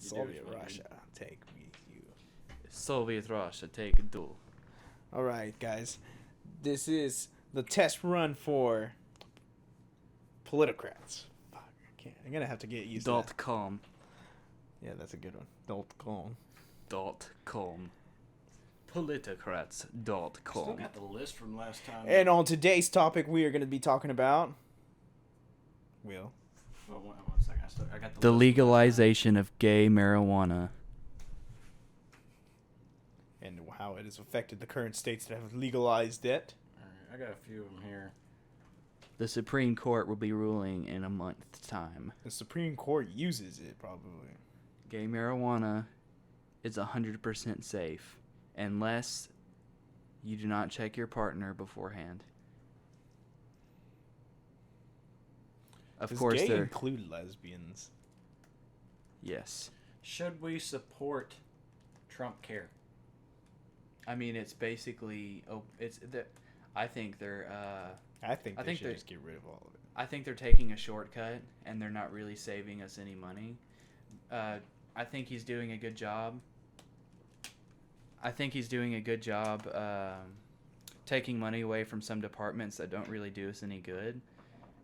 Soviet Russia, take me, you. Soviet Russia, take do. All right, guys. This is the test run for politocrats. Fuck, I can't. I'm gonna have to get used to that. .com. Yeah, that's a good one. .com. .com. Politocrats.com. Still got the list from last time. And on today's topic, we are going to be talking about. Will. Well, one second. I got The list legalization of gay marijuana. And how it has affected the current states that have legalized it. All right, I got a few of them here. The Supreme Court will be ruling in a month's time. The Supreme Court uses it, probably. Gay marijuana is 100% safe unless you do not check your partner beforehand. Of Does course, gay there. include lesbians? Yes. Should we support Trump Care? I mean, it's basically. I think they're. I think they should they're- just get rid of all of it. I think they're taking a shortcut, and they're not really saving us any money. I think he's doing a good job. Taking money away from some departments that don't really do us any good,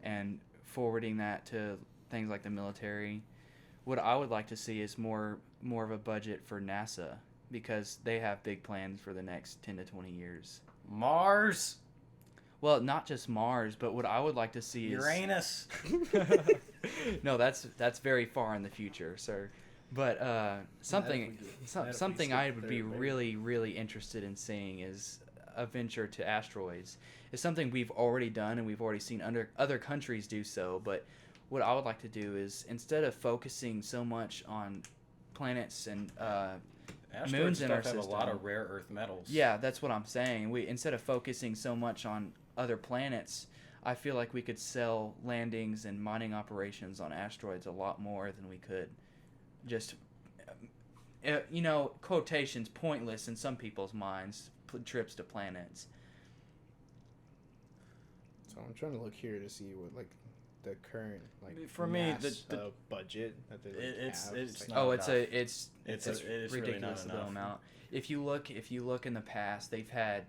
and forwarding that to things like the military. What I would like to see is more of a budget for NASA, because they have big plans for the next 10 to 20 years. Mars, Well, not just Mars, but what I would like to see is Uranus. No, that's very far in the future, sir. But something I would be really interested in seeing is a venture to asteroids. It's something we've already done and we've already seen other countries do so. But what I would like to do is, instead of focusing so much on planets and moons in our system, have a lot of rare earth metals. yeah, that's what I'm saying. Instead of focusing so much on other planets, I feel like we could sell landings and mining operations on asteroids a lot more than we could just, quotations, pointless in some people's minds, trips to planets. So I'm trying to look here to see what, like, the current, like, For me, NASA budget that they have. it's like, not It's enough. it's really ridiculous not the enough. amount. If you look in the past, they've had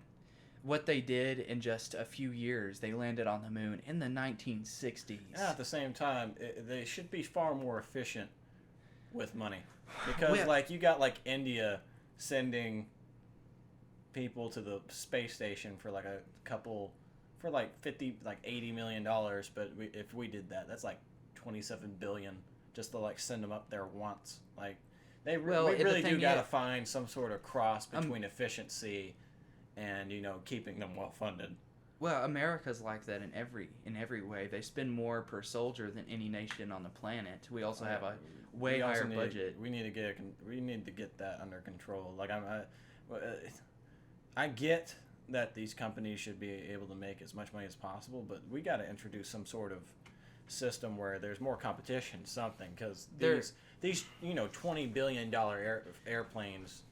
what they did in just a few years. They landed on the moon in the 1960s. At the same time, they should be far more efficient with money, because like you got like India sending people to the space station for like a couple, for like $80 million, but if we did that, that's like 27 billion just to like send them up there once. Like we really do gotta find some sort of cross between efficiency and keeping them well funded. Well, America's like that in every way. They spend more per soldier than any nation on the planet. We also have a way higher budget. We need to get that under control. Like I get that these companies should be able to make as much money as possible, but we got to introduce some sort of system where there's more competition, something, because these $20 billion airplanes,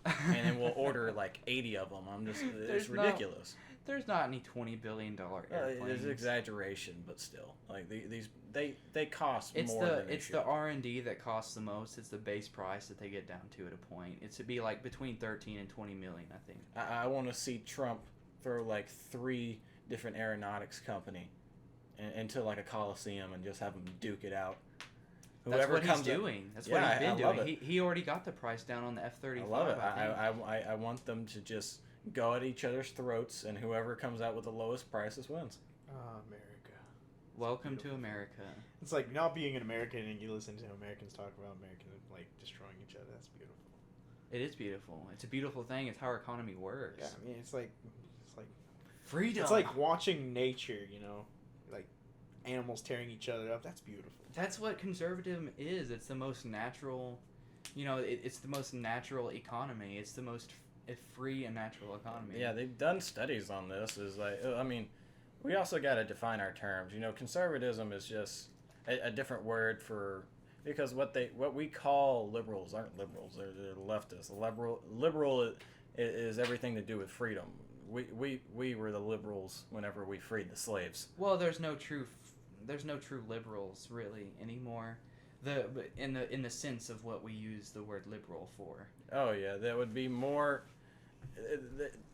and then we'll order like 80 of them. It's ridiculous. There's not any $20 billion airplanes. It's exaggeration, but still, like they cost more. It's the R&D that costs the most. It's the base price that they get down to at a point. It's to be like between 13 and 20 million, I think. I want to see Trump throw like 3 different aeronautics company into like a coliseum and just have them duke it out. That's what he's doing. That's what he's been doing. He already got the price down on the F-35. I love it. I want them to just go at each other's throats, and whoever comes out with the lowest prices wins. America. Welcome to America. It's like not being an American and you listen to Americans talk about Americans like destroying each other. That's beautiful. It is beautiful. It's a beautiful thing. It's how our economy works. Yeah, I mean it's like freedom. It's like watching nature, like animals tearing each other up. That's beautiful. That's what conservatism is. It's the most natural, it's the most natural economy. It's the most free and natural economy. Yeah, they've done studies on this. Is like, I mean, we also got to define our terms. Conservatism is just a different word for, because what we call liberals aren't liberals. They're leftists. Liberal is everything to do with freedom. We were the liberals whenever we freed the slaves. Well, there's no true liberals really anymore. in the sense of what we use the word liberal for. Oh yeah, that would be more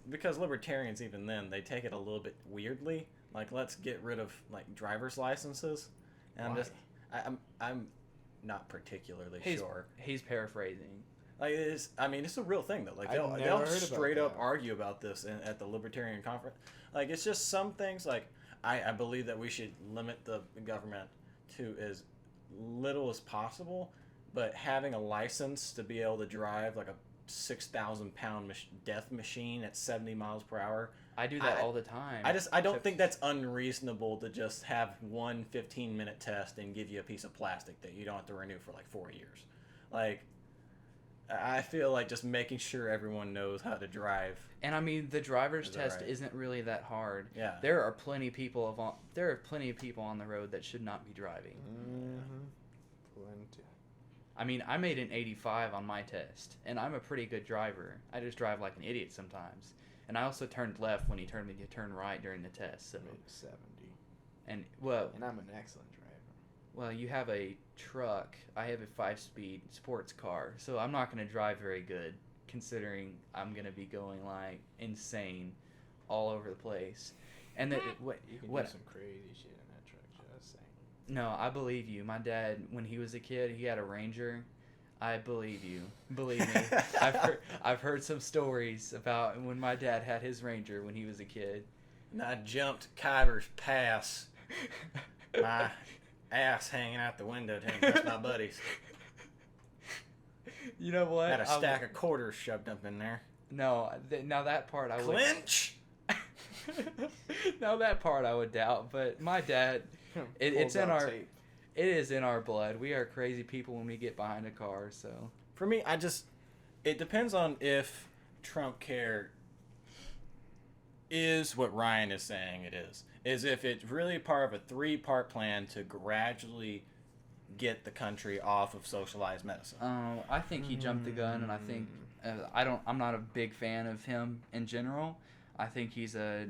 because libertarians even then they take it a little bit weirdly. Like let's get rid of like driver's licenses, and Why? I'm not particularly sure. He's paraphrasing. Like it's a real thing though. Like I've never they'll heard about straight up that. argue about this at the libertarian conference. Like it's just some things like I believe that we should limit the government to as little as possible, but having a license to be able to drive like a 6,000 pound death machine at 70 miles per hour. I do that all the time. I don't think that's unreasonable to just have one 15-minute test and give you a piece of plastic that you don't have to renew for like 4 years. Like, I feel like just making sure everyone knows how to drive. And I mean, the driver's Is that test right? isn't really that hard. Yeah. There are plenty of people on the road that should not be driving. Mm-hmm. Plenty. I mean, I made an 85 on my test, and I'm a pretty good driver. I just drive like an idiot sometimes. And I also turned left when he told me to turn right during the test. So, I made 70. and And I'm an excellent driver. well, you have a truck. I have a 5-speed sports car, so I'm not going to drive very good, considering I'm going to be going like insane all over the place. And that You can what? do some crazy shit in that truck, just saying. No, I believe you. My dad, when he was a kid, he had a Ranger. I believe you. Believe me. I've heard some stories about when my dad had his Ranger when he was a kid. And I jumped Kyber's Pass, my ass hanging out the window to impress my buddies. You know what? Had a stack of quarters shoved up in there. No, now that part I would. Clinch! Now that part I would doubt, but my dad, it's Pulls in out our, tape. it is in our blood. We are crazy people when we get behind a car. So For me, it depends on if Trump care is what Ryan is saying it is. Is if it's really part of a 3-part plan to gradually get the country off of socialized medicine. I think he jumped the gun, and I think I'm not a big fan of him in general. I think he's a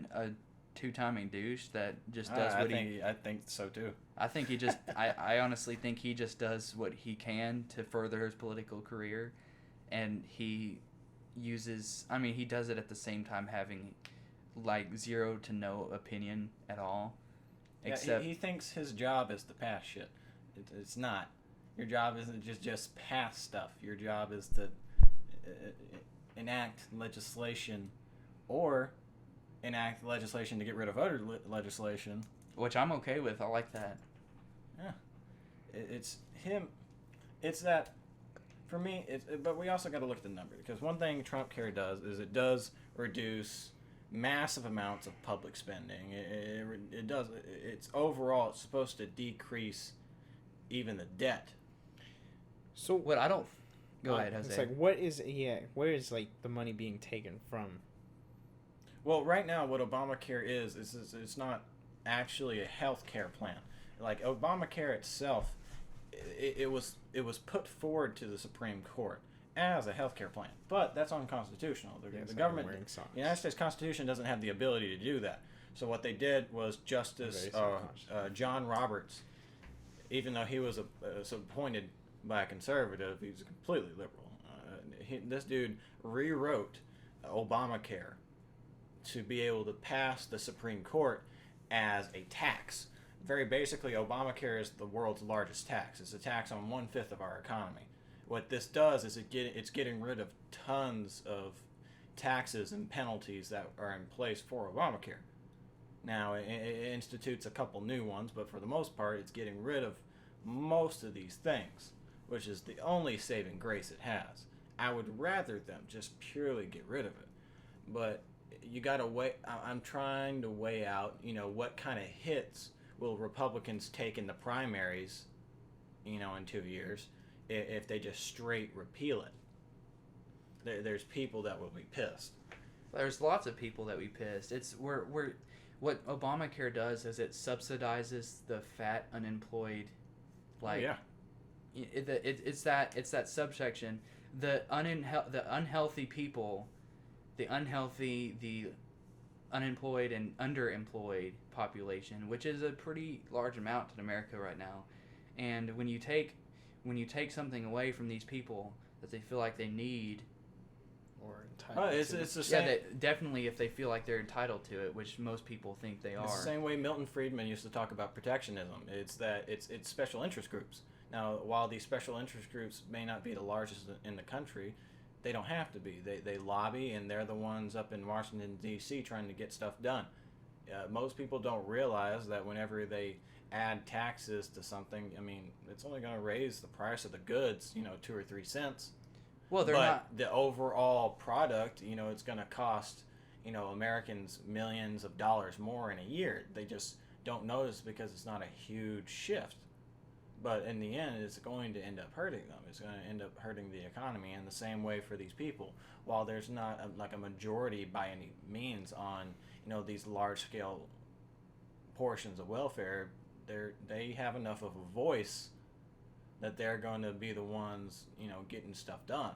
two-timing douche that just does what I think so too. I think he just. I honestly think he just does what he can to further his political career, and he uses. I mean, he does it at the same time having like zero to no opinion at all. Except he thinks his job is to pass shit. It's not. Your job isn't just pass stuff. Your job is to enact legislation, or enact legislation to get rid of other legislation. which I'm okay with. I like that. Yeah, it's him. It's that. For me, but we also got to look at the number, because one thing Trump care does is it does reduce massive amounts of public spending. It does. It's overall it's supposed to decrease even the debt. So What I don't. Go ahead, Jose. It's like where is like the money being taken from? Well, right now, what Obamacare is it's not actually a health care plan. Like Obamacare itself, it was put forward to the Supreme Court as a health care plan, but that's unconstitutional. The government, the United States Constitution doesn't have the ability to do that. So what they did was Justice John Roberts, even though he was appointed by a conservative, he's completely liberal. This dude rewrote Obamacare to be able to pass the Supreme Court as a tax. Very basically, Obamacare is the world's largest tax. It's a tax on 1/5 of our economy. What this does is it's getting rid of tons of taxes and penalties that are in place for Obamacare. Now, it institutes a couple new ones, but for the most part, it's getting rid of most of these things, which is the only saving grace it has. I would rather them just purely get rid of it. But you got to weigh. I'm trying to weigh out, what kind of hits will Republicans take in the primaries, in 2 years, if they just straight repeal it. There's people that will be pissed. There's lots of people that we pissed. We're what Obamacare does is it subsidizes the fat unemployed, like it's that subsection, the unhealthy people, the unemployed and underemployed population, which is a pretty large amount in America right now. And when you take when you take something away from these people that they feel like they need, or entitled it's to. the same. yeah, definitely if they feel like they're entitled to it, which most people think they are. It's the same way Milton Friedman used to talk about protectionism. It's that it's special interest groups. Now, while these special interest groups may not be the largest in the country, they don't have to be. They lobby, and they're the ones up in Washington, D.C. trying to get stuff done. Most people don't realize that whenever they add taxes to something, I mean, it's only going to raise the price of the goods, 2 or 3 cents. Well, they're but not. the overall product, it's going to cost, Americans millions of dollars more in a year. They just don't notice because it's not a huge shift. But in the end, it's going to end up hurting them. It's going to end up hurting the economy in the same way for these people. While there's not a majority by any means on, these large-scale portions of welfare, they have enough of a voice that they're going to be the ones, getting stuff done.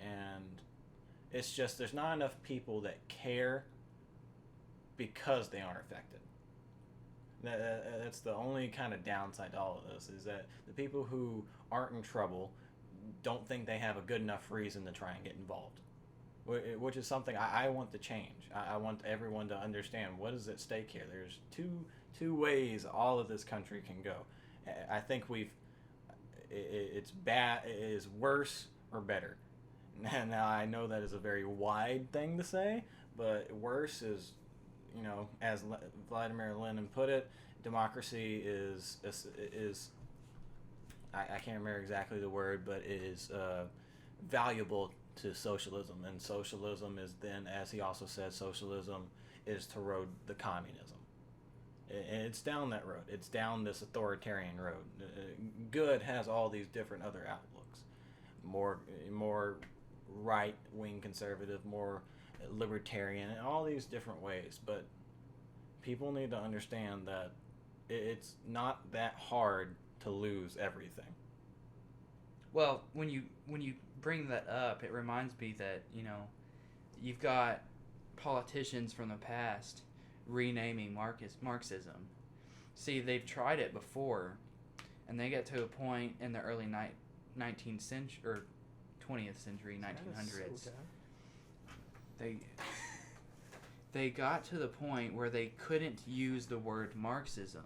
And it's just there's not enough people that care because they aren't affected. That's the only kind of downside to all of this, is that the people who aren't in trouble don't think they have a good enough reason to try and get involved, which is something I want to change. I want everyone to understand what is at stake here. There's two ways all of this country can go. I think it's bad, it is worse or better. Now I know that is a very wide thing to say, but worse is, as Vladimir Lenin put it, democracy is I can't remember exactly the word, but it is valuable to socialism, and socialism is then, as he also said, socialism is to road the communism. And it's down that road. It's down this authoritarian road. Good has all these different other outlooks, more right-wing conservative, more libertarian, and all these different ways. But people need to understand that it's not that hard to lose everything. Well, when you bring that up, it reminds me that you've got politicians from the past renaming Marxism. See, they've tried it before, and they get to a point in the early 19th century or 20th century, 1900s. So they got to the point where they couldn't use the word Marxism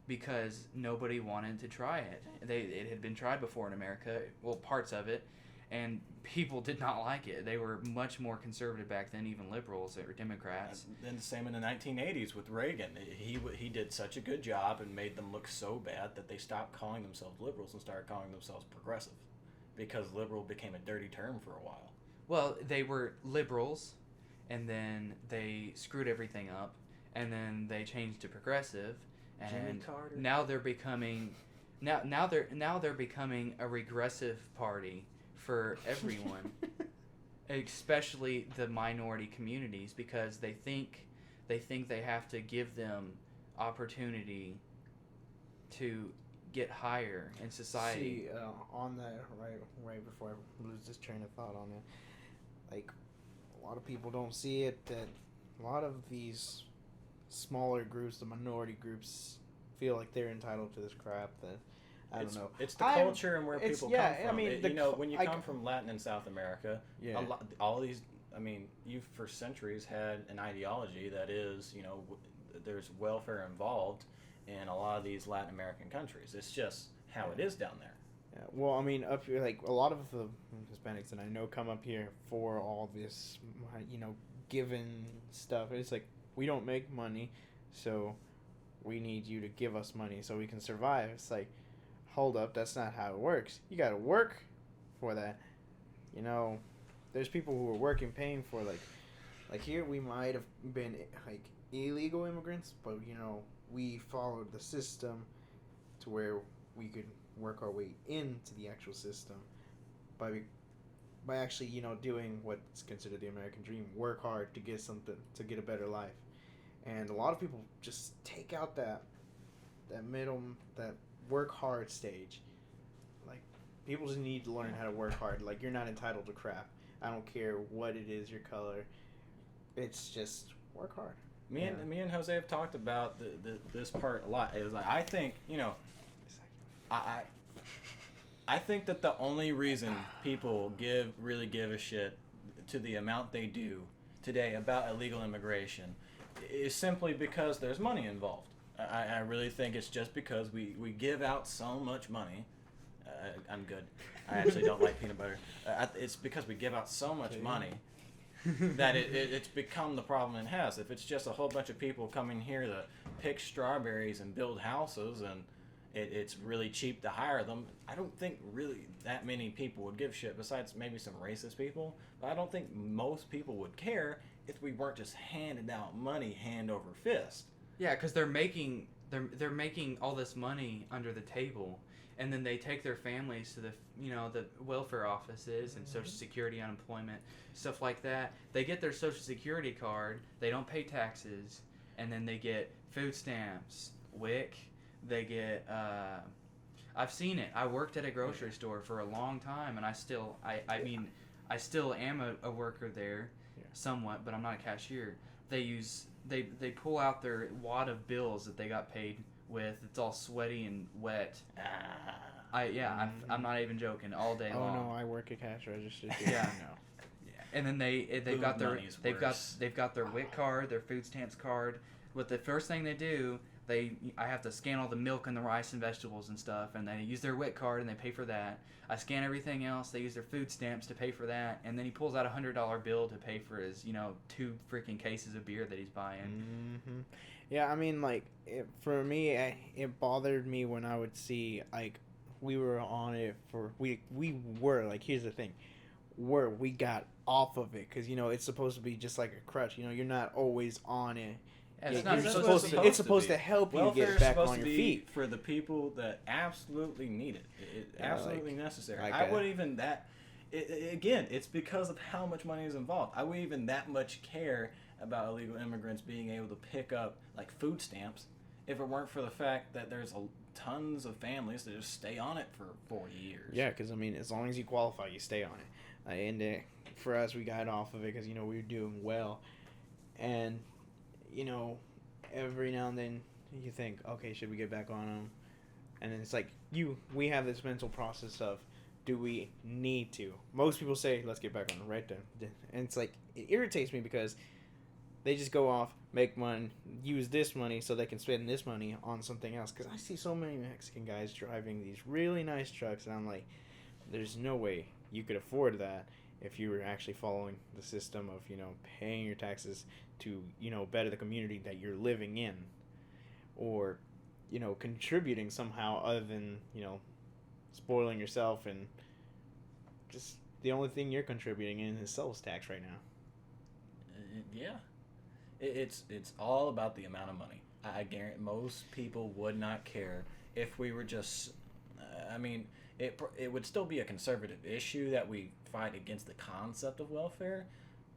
because nobody wanted to try it. It had been tried before in America, well, parts of it, and people did not like it. They were much more conservative back then, even liberals or Democrats. And the same in the 1980s with Reagan. He did such a good job and made them look so bad that they stopped calling themselves liberals and started calling themselves progressive, because liberal became a dirty term for a while. Well, they were liberals, and then they screwed everything up, and then they changed to progressive, and Jimmy Carter. now they're becoming they're becoming a regressive party for everyone, especially the minority communities, because they think they have to give them opportunity to get higher in society. See, on that, right before I lose this train of thought on it, like, a lot of people don't see it, that a lot of these smaller groups, the minority groups, feel like they're entitled to this crap that, I don't know. It's the culture and where people come from. I mean, when you come from Latin and South America, yeah. all these, I mean, you've for centuries had an ideology that is, there's welfare involved in a lot of these Latin American countries. It's just how it is down there. Yeah, well, I mean, up here, like, a lot of the Hispanics that I know come up here for all this, given stuff. It's like, we don't make money, so we need you to give us money so we can survive. It's like, hold up, that's not how it works. You gotta work for that. There's people who are working, paying for, like here we might have been, like, illegal immigrants, but, we followed the system to where we could work our way into the actual system by actually, doing what's considered the American dream. Work hard to get something, to get a better life. And a lot of people just take out that middle, that work hard stage. Like, people just need to learn how to work hard. Like, you're not entitled to crap. I don't care what it is, your color. It's just work hard. Me and Jose have talked about this part a lot. It was like, I think, I think that the only reason people really give a shit to the amount they do today about illegal immigration is simply because there's money involved. I really think it's just because we give out so much money. I'm good. I actually don't like peanut butter. It's because we give out so much money that it's become the problem it has. If it's just a whole bunch of people coming here to pick strawberries and build houses and it's really cheap to hire them, I don't think really that many people would give shit, besides maybe some racist people. But I don't think most people would care if we weren't just handing out money hand over fist. Yeah, because they're making all this money under the table, and then they take their families to the welfare offices and Social Security, unemployment, stuff like that. They get their Social Security card, they don't pay taxes, and then they get food stamps, WIC. They get. I've seen it. I worked at a grocery store for a long time, and I still am a worker there, somewhat, but I'm not a cashier. They pull out their wad of bills that they got paid with. It's all sweaty and wet. I'm not even joking. All day long. Oh no, I work at cash register. Yeah, no. And then they've got their WIC card, their food stamps card. But the first thing they do, I have to scan all the milk and the rice and vegetables and stuff, and they use their WIC card and they pay for that. I scan everything else. They use their food stamps to pay for that, and then he pulls out a $100 bill to pay for his 2 freaking cases of beer that he's buying. Mm-hmm. Yeah, I mean, like for me, it bothered me when I would see like we were on it for we were like, here's the thing, we got off of it because it's supposed to be just like a crutch. You're not always on it. Yeah, it's supposed to help you get back on your feet. For the people that absolutely need it. It's absolutely necessary. Again, it's because of how much money is involved. I wouldn't even that much care about illegal immigrants being able to pick up like food stamps if it weren't for the fact that there's tons of families that just stay on it for 40 years. Yeah, because as long as you qualify, you stay on it. And for us, we got off of it because we were doing well, and every now and then you think, okay, should we get back on them? And then it's like we have this mental process of, do we need to? Most people say, let's get back on them right then. And it's like, it irritates me because they just go off, make money, use this money so they can spend this money on something else. Because I see so many Mexican guys driving these really nice trucks, and I'm like, there's no way you could afford that if you were actually following the system of, paying your taxes to, better the community that you're living in, or, contributing somehow other than, spoiling yourself, and just the only thing you're contributing in is sales tax right now. Yeah. It's all about the amount of money. I guarantee most people would not care if we were just, it would still be a conservative issue that we fight against the concept of welfare,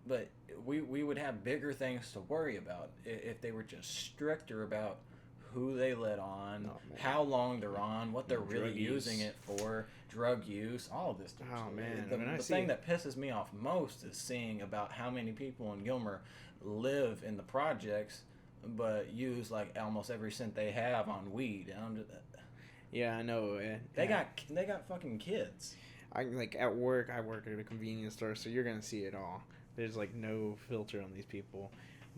but we would have bigger things to worry about if they were just stricter about who they let on, how long they're on, what they're really using it for, drug use, all of this. Oh man, the thing that pisses me off most is seeing about how many people in Gilmer live in the projects but use like almost every cent they have on weed, and I'm just, yeah, I know. They got fucking kids. I work at a convenience store, so you're gonna see it all. There's like no filter on these people,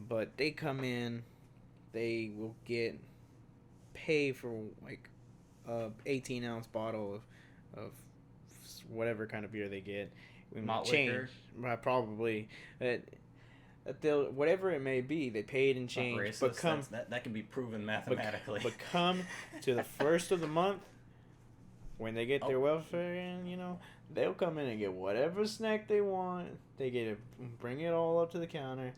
but they come in, they will pay for like a 18-ounce bottle of whatever kind of beer they get. Malt liquor? Probably. They'll, whatever it may be, they pay it in change. Racist, but that can be proven mathematically. But come to the first of the month, when they get their welfare in, they'll come in and get whatever snack they want. They bring it all up to the counter.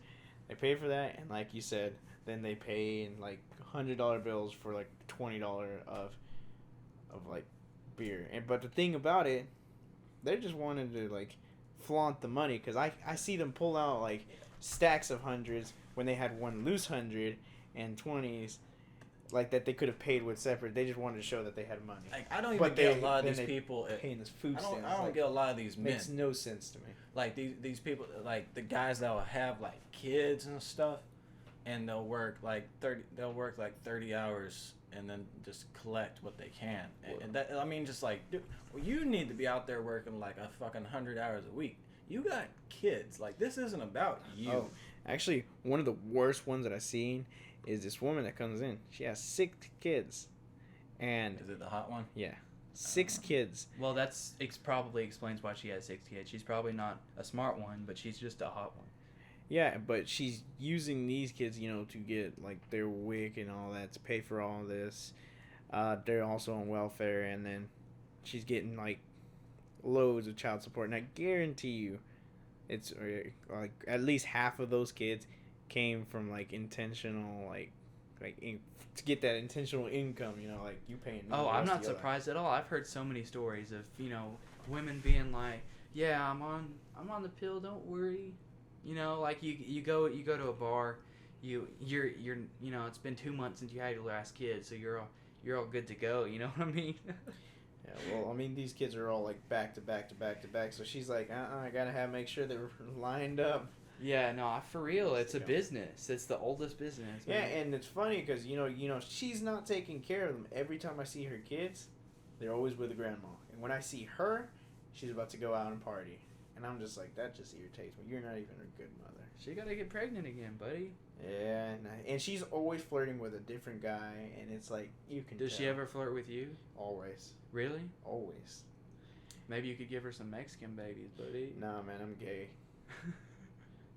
They pay for that, and like you said, then they pay in like $100 bills for like $20 of like beer. But the thing about it, they just wanted to like flaunt the money, because I see them pull out like stacks of hundreds when they had one loose 100 and 20s, like that they could have paid with separate. They just wanted to show that they had money. Like, I don't even get a lot of these people paying this food stamps. I don't get a lot of these men. Makes no sense to me. Like these people, like the guys that will have like kids and stuff, and they'll work like 30 hours and then just collect what they can. Well, And that, I mean, just like, dude, well, you need to be out there working like a fucking 100 hours a week. You got kids. Like, this isn't about you. Oh, actually, one of the worst ones that I've seen is this woman that comes in. She has 6 kids. And Is it the hot one? yeah, 6 kids. Well, that's probably explains why she has 6 kids. She's probably not a smart one, but she's just a hot one. Yeah, but she's using these kids, you know, to get like their WIC and all that to pay for all this. They're also on welfare, and then she's getting like loads of child support. And I guarantee you, it's like at least half of those kids came from like intentional to get that intentional income. You know, like you paying. Oh, I'm not surprised at all. I've heard so many stories of women being like, "Yeah, I'm on the pill. Don't worry." You know, like you go to a bar, you're it's been 2 months since you had your last kid, so you're all good to go. You know what I mean? Yeah, well, I mean, these kids are all like back to back to back to back, so she's like, I gotta make sure they're lined up. Yeah, no, for real, it's a business. It's the oldest business. Man. Yeah, and it's funny because you know she's not taking care of them. Every time I see her kids, they're always with the grandma, and when I see her, she's about to go out and party. And I'm just like, that just irritates me. You're not even a good mother. She gotta get pregnant again, buddy. Yeah, and she's always flirting with a different guy, and it's like, you can Does tell. she ever flirt with you? Always. Really? Always. Maybe you could give her some Mexican babies, buddy. Nah, man, I'm gay.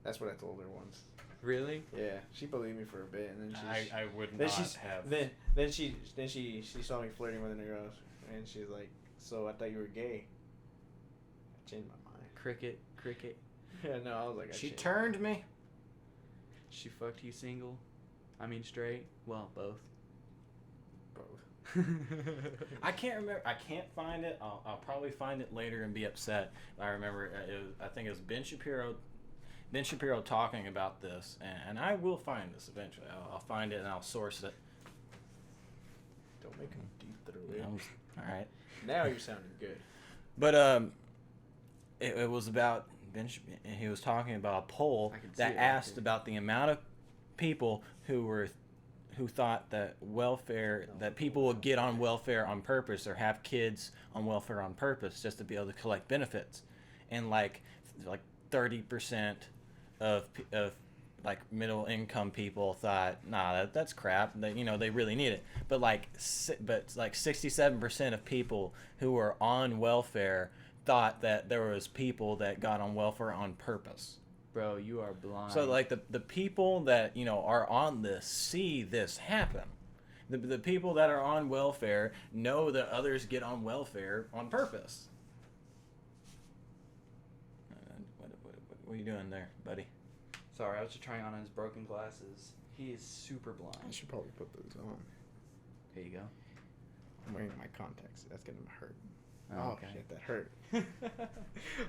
That's what I told her once. Really? Yeah, she believed me for a bit, and then I would then not she's, have. Then she saw me flirting with a girl, and she's like, so I thought you were gay. I changed my mind. Cricket. Yeah, no, I was like, She turned me. She fucked you single? I mean straight? Well, both. Both. I can't remember. I can't find it. I'll probably find it later and be upset. I remember. I think it was Ben Shapiro. Ben Shapiro talking about this, and I will find this eventually. I'll find it and I'll source it. Don't make him deep throat. All right. Now you're sounding good. But it was about he was talking about a poll that asked about the amount of people who thought that that people would get on welfare on purpose or have kids on welfare on purpose just to be able to collect benefits, and like 30% of like middle income people thought, nah, that's crap. They really need it. But like 67% of people who were on welfare thought that there was people that got on welfare on purpose. Bro, you are blind. So like the people that are on this see this happen. The people that are on welfare know that others get on welfare on purpose. What are you doing there, buddy? Sorry, I was just trying on his broken glasses. He is super blind. I should probably put those on. Here you go. I'm wearing my contacts. That's gonna hurt. Oh, okay. Shit, that hurt.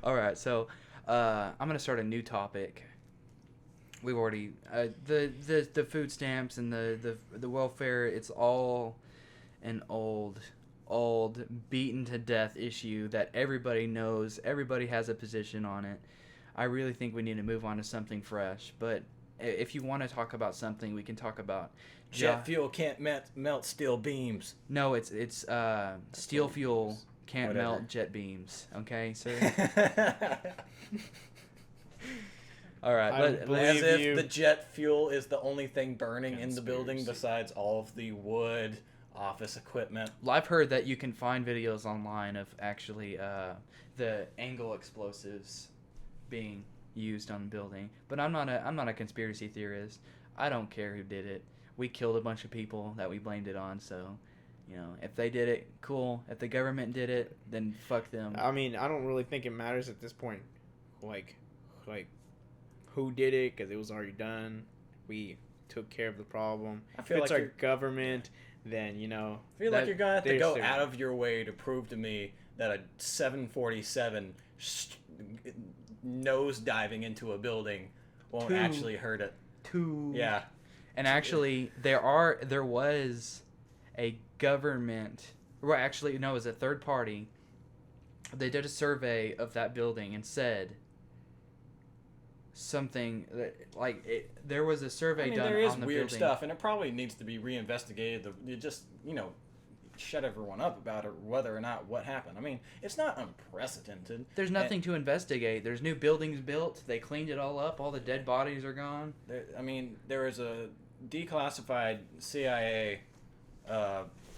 All right, so I'm gonna start a new topic. We've already the food stamps and the welfare. It's all an old beaten to death issue that everybody knows. Everybody has a position on it. I really think we need to move on to something fresh. But if you want to talk about something, we can talk about jet fuel can't melt steel beams. No, it's steel fuel can't melt jet beams. Okay, sir. All right. As if the jet fuel is the only thing burning in the building besides all of the wood, office equipment. Well, I've heard that you can find videos online of actually the angle explosives being used on the building. But I'm not a conspiracy theorist. I don't care who did it. We killed a bunch of people that we blamed it on. So, if they did it, cool. If the government did it, then fuck them. I mean, I don't really think it matters at this point. Like who did it, because it was already done. We took care of the problem. I feel if it's like our government, then I feel like you're gonna have to go out of your way to prove to me that a 747 nose diving into a building won't actually hurt it. Yeah. And actually, there was a government. Well, actually, no, it was a third party. They did a survey of that building and said something that, like there was a survey done there is on the weird building. stuff, and it probably needs to be reinvestigated. You just shut everyone up about it, whether or not what happened. I mean, it's not unprecedented. There's nothing to investigate. There's new buildings built. They cleaned it all up. All the dead bodies are gone. There was a declassified CIA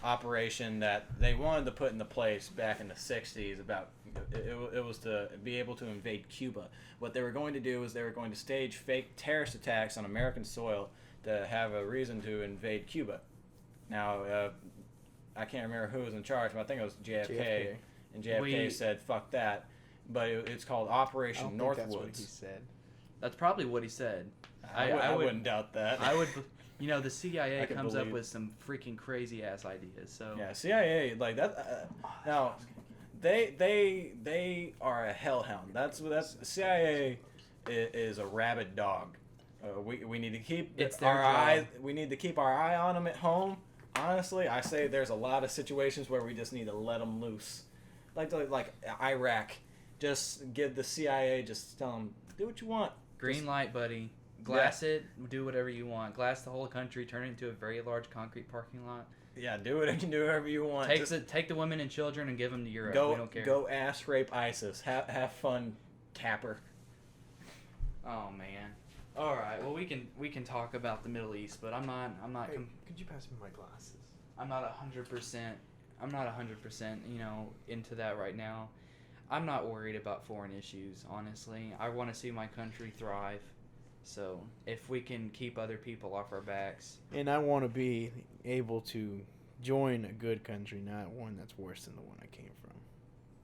operation that they wanted to put into place back in the 60s about it was to be able to invade Cuba. What they were going to do is they were going to stage fake terrorist attacks on American soil to have a reason to invade Cuba. Now, I can't remember who was in charge, but I think it was JFK. And JFK said, fuck that. But it's called Operation Northwoods. That's what he said. That's probably what he said. I wouldn't doubt that. I would, the CIA comes up believe. with some freaking crazy ass ideas. So yeah, CIA like that. Now, they are a hellhound. That's CIA is a rabid dog. We need to keep We need to keep our eye on them at home. Honestly, I say there's a lot of situations where we just need to let them loose, like Iraq. Just give the CIA, just tell them, do what you want. Green light, buddy. Glass it. Do whatever you want. Glass the whole country. Turn it into a very large concrete parking lot. Yeah, do whatever you want. Take the women and children and give them to Europe. We don't care. Go ass rape ISIS. Have fun, Capper. Oh man. All right. Well, we can talk about the Middle East, but I'm not. Hey, could you pass me my glasses? I'm not 100%. I'm not 100%. Into that right now. I'm not worried about foreign issues. Honestly, I want to see my country thrive. So if we can keep other people off our backs, and I want to be able to join a good country, not one that's worse than the one I came from.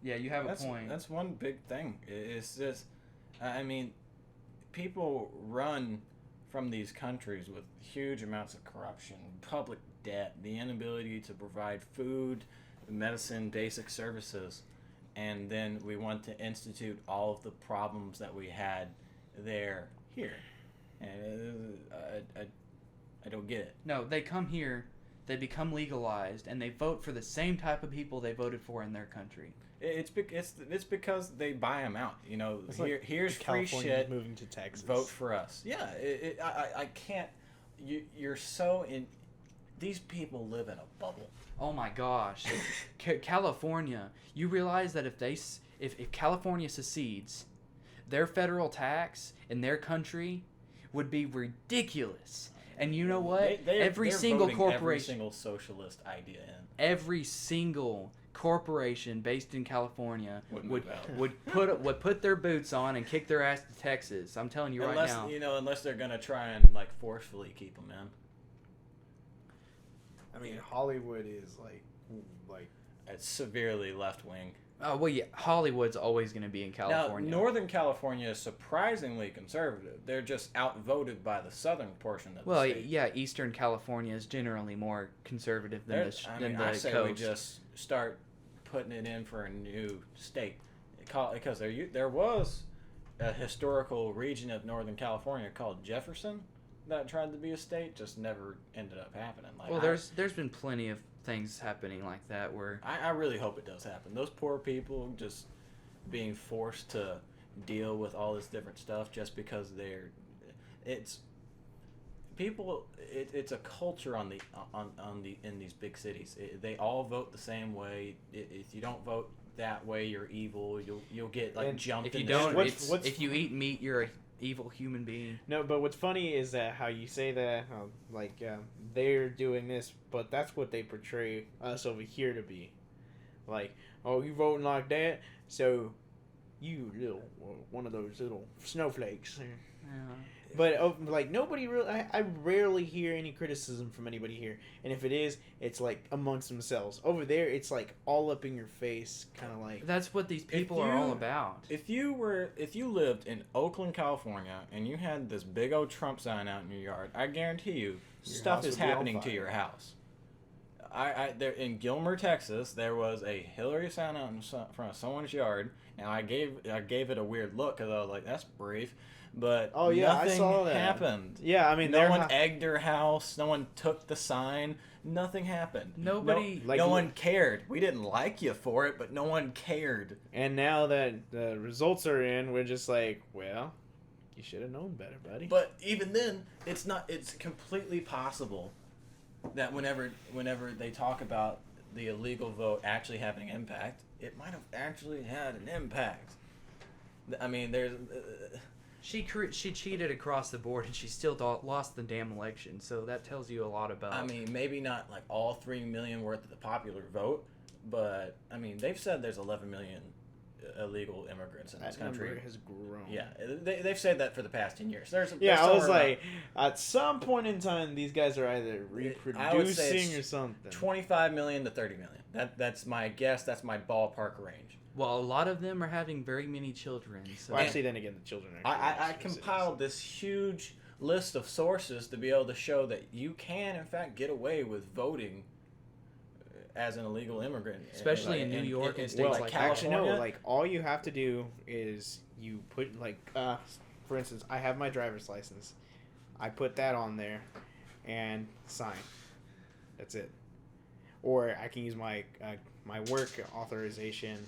Yeah, you have a point. That's one big thing. It's just, I mean, people run from these countries with huge amounts of corruption, public debt, the inability to provide food, medicine, basic services, and then we want to institute all of the problems that we had there here. And I don't get it. No, they come here, they become legalized, and they vote for the same type of people they voted for in their country. It's because they buy them out. Here's free California shit. Moving to Texas. Vote for us. Yeah, I can't. You're so in. These people live in a bubble. Oh my gosh, California! You realize that if California secedes, their federal tax in their country would be ridiculous. And you know what? Every single corporation, every single socialist idea in. Every single corporation based in California would put their boots on and kick their ass to Texas. I'm telling you right now. Unless they're gonna try and forcefully keep them in. I mean, Hollywood is like it's severely left wing. Oh well, yeah. Hollywood's always going to be in California. Now, Northern California is surprisingly conservative. They're just outvoted by the southern portion of the state. Well, yeah, Eastern California is generally more conservative than I say coast. We just start putting it in for a new state, because there was a historical region of Northern California called Jefferson that tried to be a state, just never ended up happening. There's been plenty of things happening like that where I really hope it does happen. Those poor people just being forced to deal with all this different stuff just because it's a culture in these big cities. they all vote the same way. If you don't vote that way, you're evil. You'll get jumped. If you don't, if you eat meat, you're a evil human being. No, but what's funny is that how you say that, they're doing this, but that's what they portray us over here to be. Like, oh, you voting like that, so you one of those little snowflakes. Yeah. But nobody really, I rarely hear any criticism from anybody here, and if it is, it's amongst themselves. Over there, it's all up in your face, kind of That's what these people are all about. If you lived in Oakland, California, and you had this big old Trump sign out in your yard, I guarantee you, stuff is happening to your house. There in Gilmer, Texas, there was a Hillary sign out in front of someone's yard. Now I gave it a weird look because I was like, that's brief. But nothing I saw that. happened. Yeah, I mean, no one egged her house. No one took the sign. Nothing happened. Nobody, no one cared. We didn't like you for it, but no one cared. And now that the results are in, we're just well, You should have known better, buddy. But even then, it's not. It's completely possible that whenever they talk about the illegal vote actually having impact, it might have actually had an impact. I mean, there's. She cheated across the board, and she still lost the damn election. So that tells you a lot about. I mean, maybe not like all 3 million worth of the popular vote, but I mean, they've said there's 11 million illegal immigrants in this country. Number has grown. Yeah, they've said that for the past 10 years. I was like, at some point in time, these guys are either reproducing or something. 25 million to 30 million. That's my guess. That's my ballpark range. Well, a lot of them are having very many children. So. Well, actually, then again, the children are. I compiled this huge list of sources to be able to show that you can, in fact, get away with voting as an illegal immigrant, especially in New York and states like California. Actually, no. Like, all you have to do is you put for instance, I have my driver's license. I put that on there, and sign. That's it. Or I can use my my work authorization.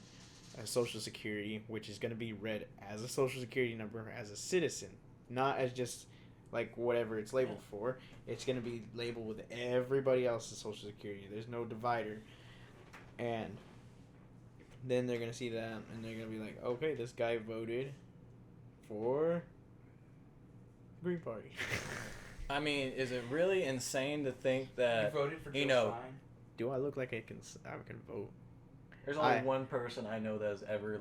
Social Security, which is going to be read as a Social Security number as a citizen, not as just like whatever it's labeled for. It's going to be labeled with everybody else's Social Security. There's no divider. And then they're going to see that, and they're going to be like, okay, this guy voted for Green Party. I mean, is it really insane to think that, you voted for Jill Stein? Do I look like I can vote? There's only one person I know that has ever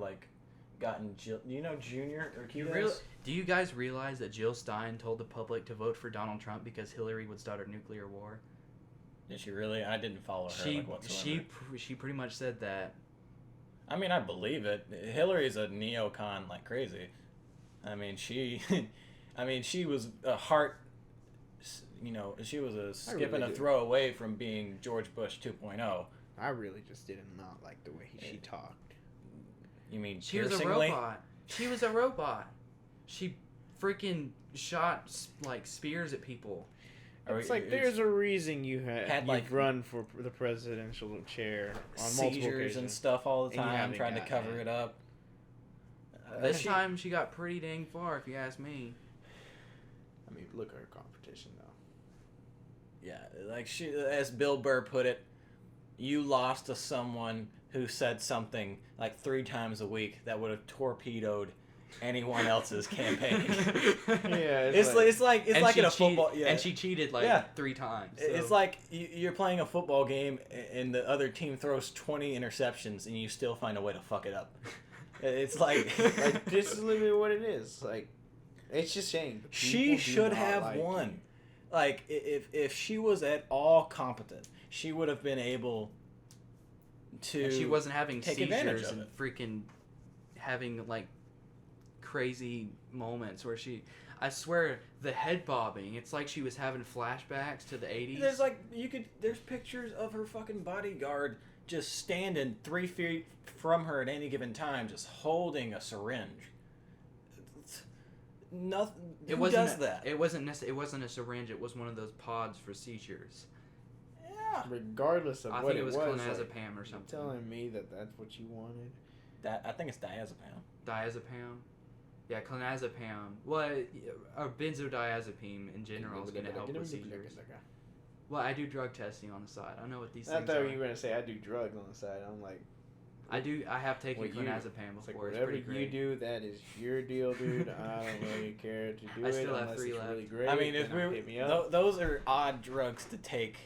gotten Jill. You know Junior or Do you guys realize that Jill Stein told the public to vote for Donald Trump because Hillary would start a nuclear war? Did she really? I didn't follow her whatsoever. She pretty much said that. I mean, I believe it. Hillary's a neocon like crazy. I mean, she was a heart. She was a skip and a throw away from being George Bush 2.0. I really just did not like the way she talked. You mean she was a robot? She was a robot. She freaking shot spears at people. It's like there's a reason you've run for the presidential chair on multiple occasions and stuff all the time, trying to cover it up. This time she got pretty dang far, if you ask me. I mean, look at her competition though. Yeah, like she, as Bill Burr put it. You lost to someone who said something like 3 times a week that would have torpedoed anyone else's campaign. Yeah, it's like in a football. Yeah, and she cheated 3 times. So. It's like you're playing a football game and the other team throws 20 interceptions and you still find a way to fuck it up. It's like this is literally what it is. Like, it's just saying she should have won. Like if she was at all competent. She would have been able to. And she wasn't having take seizures and freaking having crazy moments where she. I swear, the head bobbing. It's like she was having flashbacks to the 80s. There's pictures of her fucking bodyguard just standing 3 feet from her at any given time, just holding a syringe. Nothing. Who does that? It wasn't a syringe. It was one of those pods for seizures. Regardless of what it was, clonazepam or something. You're telling me that's what you wanted? I think it's diazepam. Diazepam? Yeah, clonazepam. Well, or benzodiazepine in general is going to help with seizures. Well, I do drug testing on the side. I know what these things are. I thought you were going to say I do drugs on the side. I'm like... I have taken clonazepam before. It's whatever you do, that is your deal, dude. I don't really care to do it still have unless 3 it's left. really great. I mean, those are odd drugs to take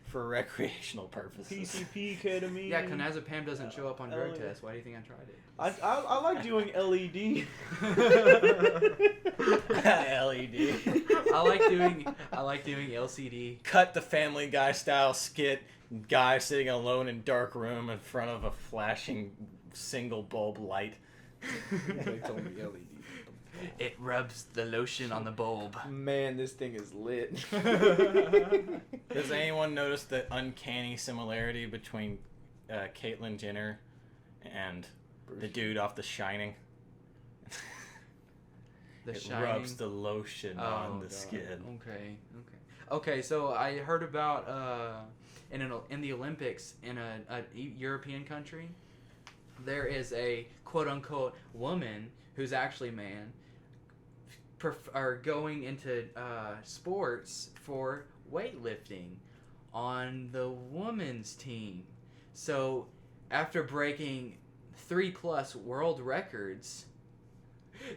for recreational purposes. PCP, ketamine. Yeah, clonazepam doesn't show up on drug tests. Why do you think I tried it? I like doing LED. LED. I like doing LCD. Cut the Family Guy style skit. Guy sitting alone in dark room in front of a flashing single bulb light. They told me LED. It rubs the lotion on the bulb. Man, this thing is lit. Does anyone notice the uncanny similarity between Caitlyn Jenner and the dude off The Shining? Rubs the lotion on the skin. Okay. So I heard about in the Olympics in a European country, there is a quote unquote woman who's actually a man are going into sports for weightlifting on the women's team. So after breaking 3+ world records,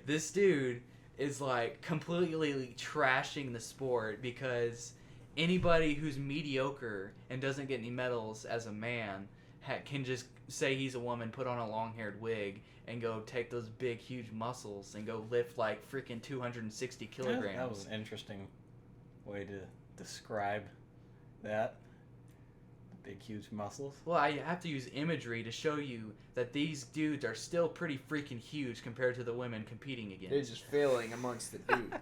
this dude is like completely trashing the sport because anybody who's mediocre and doesn't get any medals as a man can just say he's a woman, put on a long-haired wig, and go take those big, huge muscles and go lift like freaking 260 kilograms. Yeah, that was an interesting way to describe that. Big, huge muscles. Well, I have to use imagery to show you that these dudes are still pretty freaking huge compared to the women competing against. They're just failing amongst the dudes.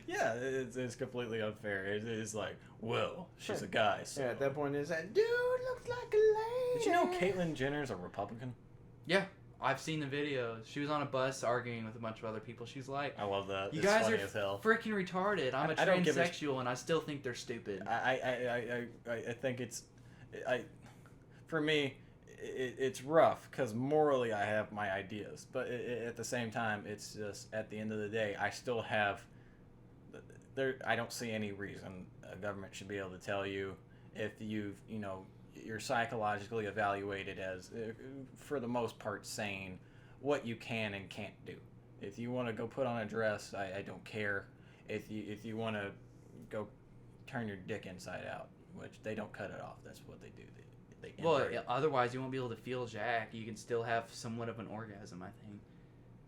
Yeah, it's completely unfair. It is like, well, she's a guy. So. Yeah, at that point, is that dude looks like a lady. Did you know Caitlyn Jenner's a Republican? Yeah, I've seen the videos. She was on a bus arguing with a bunch of other people. She's like, I love that. You it's guys funny are as hell. freaking retarded. I'm a I don't give a transsexual, and I still think they're stupid. I think it's, for me, it's rough because morally I have my ideas, but at the same time, it's just at the end of the day, I still have. I don't see any reason a government should be able to tell you if you're psychologically evaluated as, for the most part, sane, what you can and can't do. If you want to go put on a dress, I don't care. If you want to go turn your dick inside out, which they don't cut it off, that's what they do. They invert it. Otherwise you won't be able to feel jack. You can still have somewhat of an orgasm, I think.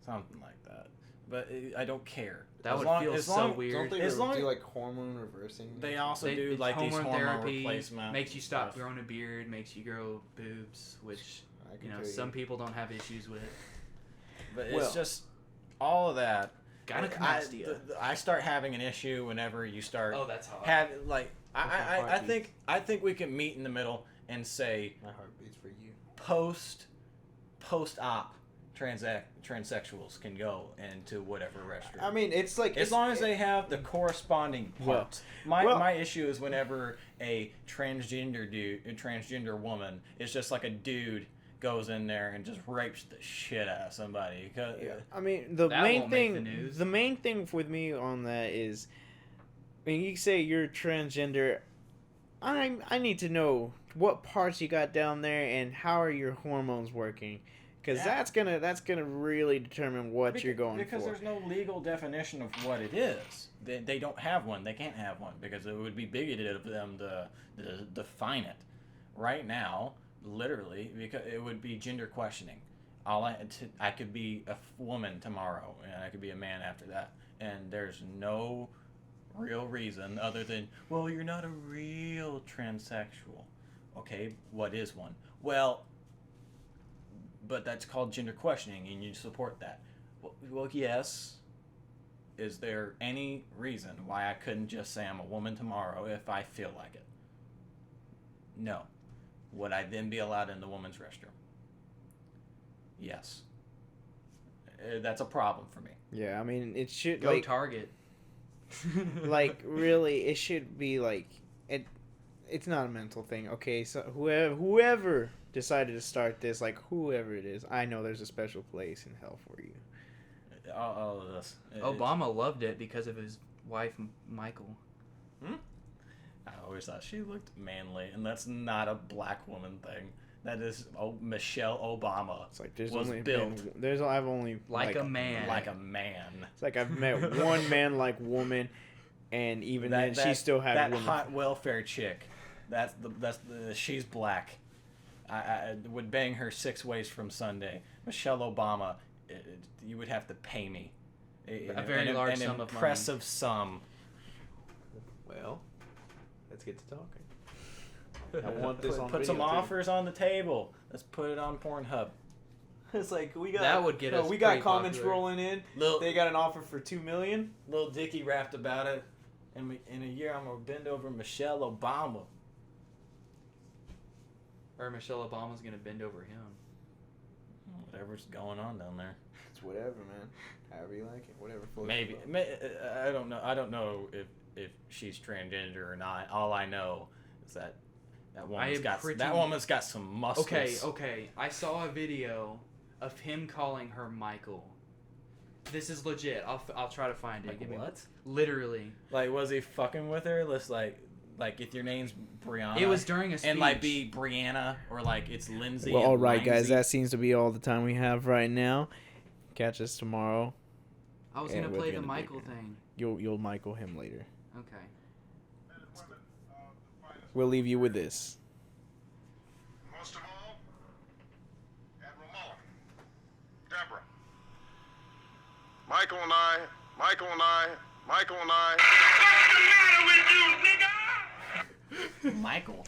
Something like that. But I don't care. That would feel so weird. Don't they do like hormone reversing? They also do like these hormone therapy, replacement. Makes you stop growing a beard, makes you grow boobs, which some people don't have issues with. But it's just all of that. Gynecomastia. I start having an issue whenever you start. Oh, that's hot. I think we can meet in the middle and say my heart beats for you. Post-op transsexuals can go into whatever restroom. I mean, it's like as long as they have the corresponding parts. My issue is whenever a transgender woman is just like a dude goes in there and just rapes the shit out of somebody. I mean, the main thing with me on that is when you say you're transgender, I need to know what parts you got down there and how are your hormones working. Because that's gonna really determine what you're going for. Because there's no legal definition of what it is. They don't have one. They can't have one because it would be bigoted of them to define it. Right now, literally, because it would be gender questioning. I could be a woman tomorrow, and I could be a man after that. And there's no real reason other than, well, you're not a real transsexual. Okay, what is one? Well, but that's called gender questioning, and you support that. Well, yes. Is there any reason why I couldn't just say I'm a woman tomorrow if I feel like it? No. Would I then be allowed in the woman's restroom? Yes. That's a problem for me. Yeah, I mean, it should go Target. Like, really, it should be like it. It's not a mental thing. Okay, so whoever decided to start this, like whoever it is, I know there's a special place in hell for you. All of this. Obama loved it because of his wife, Michael. I always thought she looked manly, and that's not a black woman thing. That is Michelle Obama. It's like I've only like a man. Like a man. It's like I've met one man like woman, and even then she still had that woman. Hot welfare chick. She's black. I would bang her 6 ways from Sunday. Michelle Obama, you would have to pay me a very large sum of money. An impressive sum. Well, let's get to talking. I want this on put some offers on the table. Let's put it on Pornhub. It's like we got that would get us. We got comments popular. rolling in. They got an offer for $2 million. Lil Dicky rapped about it. In a year, I'm gonna bend over Michelle Obama. Or Michelle Obama's gonna bend over him. Whatever's going on down there. It's whatever, man. However you like it. Whatever. Maybe. I don't know. I don't know if she's transgender or not. All I know is that woman's got some muscles. Okay. I saw a video of him calling her Michael. This is legit. I'll try to find it. Like, Give me what? Literally. Like, was he fucking with her? Let's like if your name's Brianna. It was during a speech. And like be Brianna or like it's Lindsay. Well, and all right, guys. Lindsay. That seems to be all the time we have right now. Catch us tomorrow. I was Yeah, gonna we'll play be the in the Michael big- thing. You'll Michael him later. Okay. We'll leave you with this. Most of all, Admiral Mullen, Deborah, Michael and I. What's the matter with you, nigga? Michael.